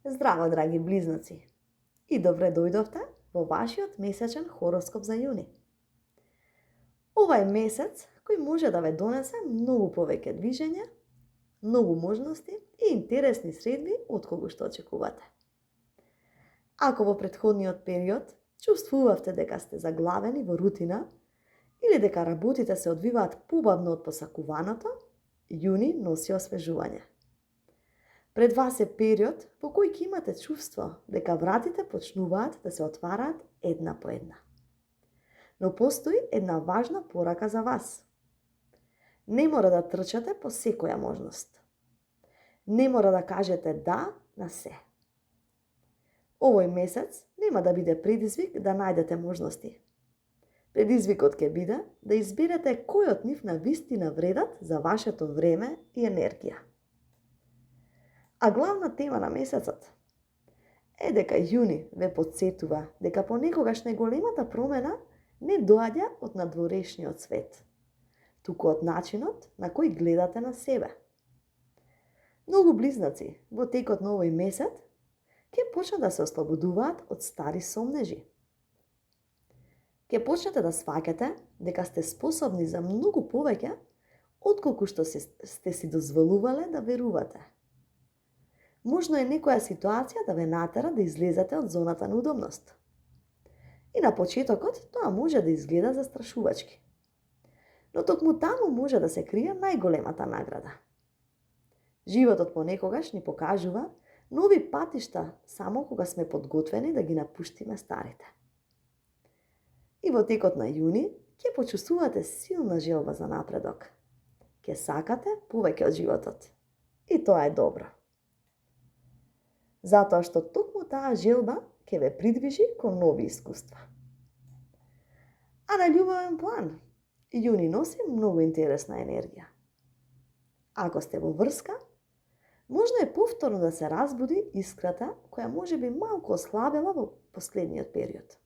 Здраво, драги близнаци! И добре дојдовте во вашиот месечен хороскоп за јуни. Ова е месец кој може да ве донесе многу повеќе движење, многу можности и интересни средби од кога што очекувате. Ако во претходниот период чувствувавте дека сте заглавени во рутина или дека работите се одвиваат побавно од посакуваното, јуни носи освежување. Пред вас е период во кој ќе имате чувство дека вратите почнуваат да се отвараат една по една. Но постои една важна порака за вас. Не мора да трчате по секоја можност. Не мора да кажете да на се. Овој месец нема да биде предизвик да најдете можности. Предизвикот ќе биде да изберете кој од нив на вистина вредат за вашето време и енергија. А главна тема на месецот е дека јуни ве потсетува дека понекогаш најголемата промена не доаѓа од надворешниот свет, туку од начинот на кој гледате на себе. Многу близнаци во текот на овој месец ќе почнат да се ослободуваат од стари сомнежи. Ќе почнете да сваќате дека сте способни за многу повеќе отколку што сте си дозволувале да верувате. Можно е некоја ситуација да ве натера да излезете од зоната на удобност. И на почетокот тоа може да изгледа застрашувачки. Но токму таму може да се крие најголемата награда. Животот понекогаш ни покажува нови патишта само кога сме подготвени да ги напуштиме старите. И во текот на јуни ќе почувствувате силна желба за напредок. Ќе сакате повеќе од животот. И тоа е добро. Затоа што токму таа желба ќе ве придвижи кон нови искуства. А на љубовен план, јуни носи многу интересна енергија. Ако сте во врска, можно е повторно да се разбуди искрата која може би малку ослабела во последниот период.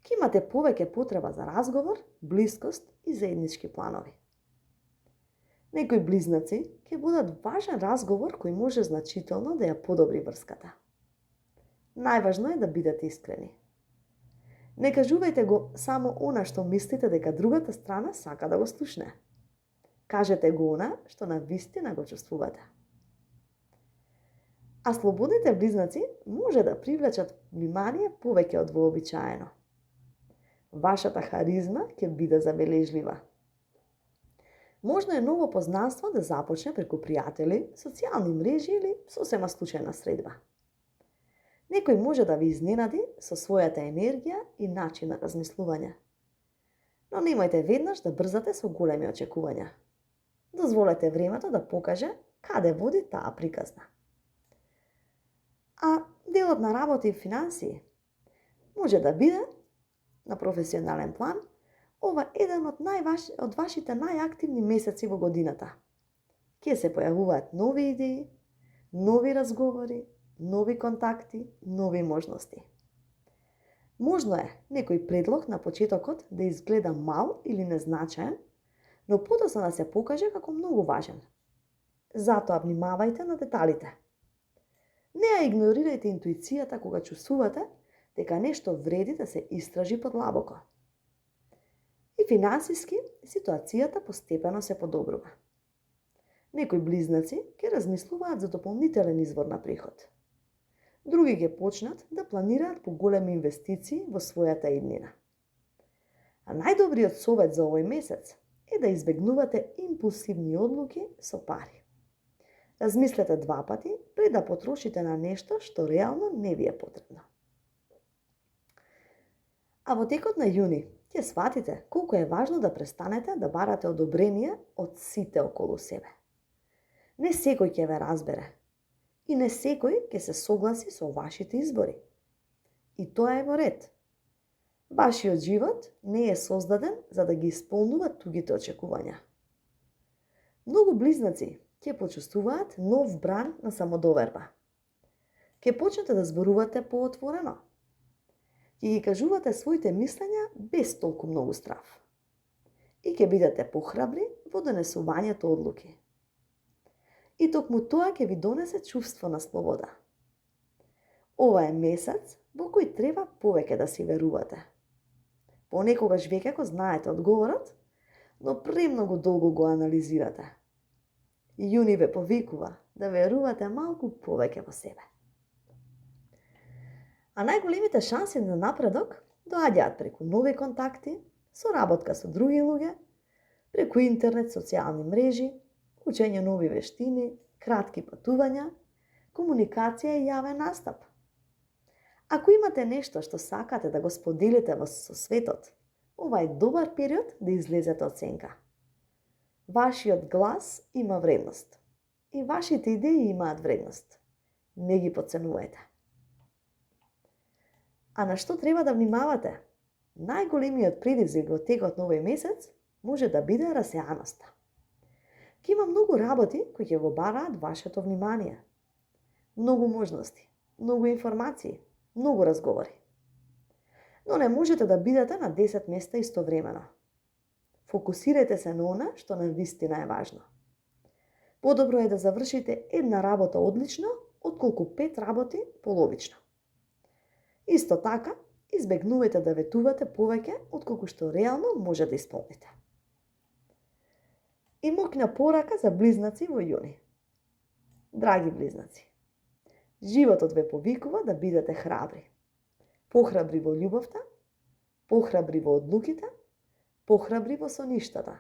Ќе имате повеќе потреба за разговор, блискост и заеднички планови. Некои близнаци ќе водат важен разговор кој може значително да ја подобри врската. Најважно е да бидете искрени. Не кажувајте го само она што мислите дека другата страна сака да го слушне. Кажете го она што навистина го чувствувате. А слободните близнаци може да привлечат внимание повеќе од вообичаено. Вашата харизма ќе биде забележлива. Можно е ново познанство да започне преку пријатели, социјални мрежи или сосема случајна средба. Некој може да ви изненади со својата енергија и начин на размислување. Но немојте веднаш да брзате со големи очекувања. Дозволете времето да покаже каде води таа приказна. А делот на работа и финансии може да биде на професионален план ова еден од вашите најактивни месеци во годината. Ќе се појавуваат нови идеи, нови разговори, нови контакти, нови можности. Можно е некој предлог на почетокот да изгледа мал или незначаен, но подоцна да се покаже како многу важен. Затоа внимавајте на деталите. Не ја игнорирајте интуицијата кога чувствувате дека нешто вреди да се истражи подлабоко. И финансиски ситуацијата постепено се подобрува. Некои близнаци ќе размислуваат за дополнителен извор на приход. Други ќе почнат да планираат поголеми инвестиции во својата иднина. А најдобриот совет за овој месец е да избегнувате импулсивни одлуки со пари. Размислете два пати пред да потрошите на нешто што реално не ви е потребно. А во текот на јуни ќе сватите колку е важно да престанете да барате одобрение од сите околу себе. Не секој ќе ве разбере и не секој ќе се согласи со вашите избори. И тоа е во ред. Вашиот живот не е создаден за да ги исполнува тугите очекувања. Многу близнаци ќе почувствуваат нов бран на самодоверба. Ќе почнете да зборувате поотворено. Ќе ги кажувате своите мислења без толку многу страв. И ќе бидете похрабри во донесувањето одлуки. И токму тоа ќе ви донесе чувство на слобода. Ова е месец во кој треба повеќе да си верувате. Понекогаш веќе го знаете одговорот, но премногу долго го анализирате. Јуни ве повикува да верувате малку повеќе во себе. А најголемите шанси на напредок доаѓаат преку нови контакти, соработка со други луѓе, преку интернет, социјални мрежи, учење нови вештини, кратки патувања, комуникација и јавен настап. Ако имате нешто што сакате да го споделите со светот, ова е добар период да излезете од сенка. Вашиот глас има вредност и вашите идеи имаат вредност. Не ги потценувајте. А на што треба да внимавате? Најголемиот предизвик во текот на овој месец може да биде расеаноста. Ке има многу работи кои ќе го бараат вашето внимание. Многу можности, многу информации, многу разговори. Но не можете да бидете на 10 места истовремено. Фокусирајте се на она што на вистина е важно. Подобро е да завршите една работа одлично, отколку 5 работи половично. Исто така, избегнувајте да ветувате повеќе отколку што реално може да исполните. И мокна порака за близнаци во јуни. Драги близнаци, животот ве повикува да бидете храбри. Похрабри во љубовта, похрабри во одлуките, похрабри во соништата.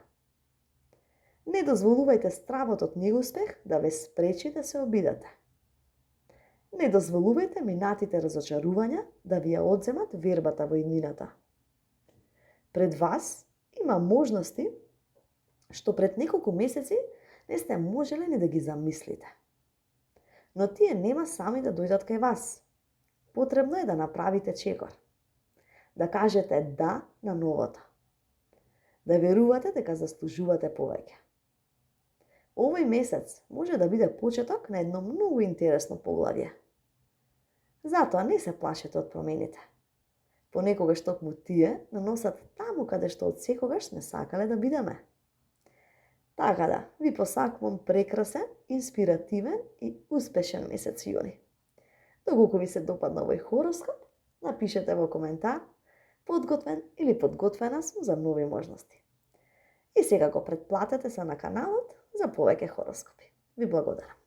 Не дозволувајте стравот од неуспех да ве спречи да се обидете. Не дозволувајте минатите разочарувања да ви ја одземат вербата во иднината. Пред вас има можности што пред неколку месеци не сте можеле ни да ги замислите. Но тие нема сами да дојдат кај вас. Потребно е да направите чекор. Да кажете да на новото. Да верувате дека заслужувате повеќе. Овој месец може да биде почеток на едно многу интересно поглавје. Затоа не се плашете од промените. Понекогаш токму тие наносат таму каде што од секогаш сме сакале да бидеме. Така да, ви посакувам прекрасен, инспиративен и успешен месец јуни. Доколку ви се допадна овој хороскоп, напишете во коментар подготвен или подготвена сум за нови можности. И сега го претплатете се на каналот за повеќе хороскопи. Ви благодарам.